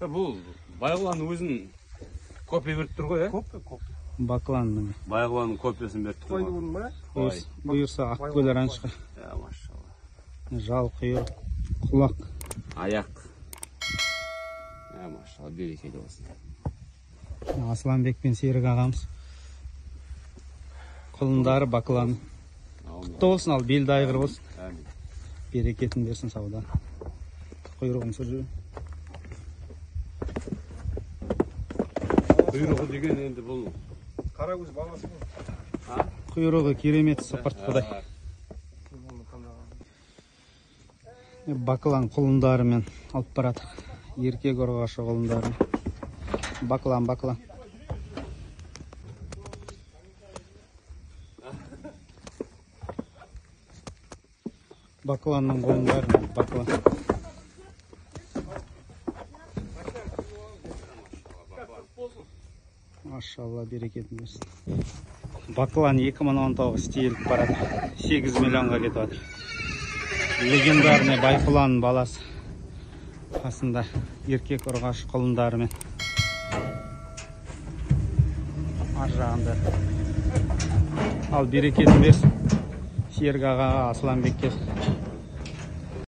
Бұл Байғұланның өзін копия беріп тұр ғой, Коп. Бакланның. Байғұланның копиясын беріп тұр Қойды ғой. бұның ба? Бұйырса ақкөл раншқа. Машалла. Жал, құйрық, құлақ. Аяқ. Машалла, берекелі болсын. Асланбек пен Серік ағамыз. Құлындары баклан. Құтты болсын, ал белді айғыр болсын. Берекетін берсін сауда. Құйрығын сүрі. Құйрығы деген енді бұл Қарагөз баласы бұл. Құйрығы керемет сыпырт құдай. Баклан құлындарымен алып барады. Еркек ұрғашы құлындарын. Баклан. Бакланның құлындарын. Баклан. Машалла, берекетін берсін. Баклан 2019 стейіліп барады. 8 миллионға кетіп жатыр. Легендарный Байқұланның баласы. Қасында еркек ұрғаш құлындарымен. Ар жағында. Ал берекетін берсін. Серік ағаға, Асланбекке.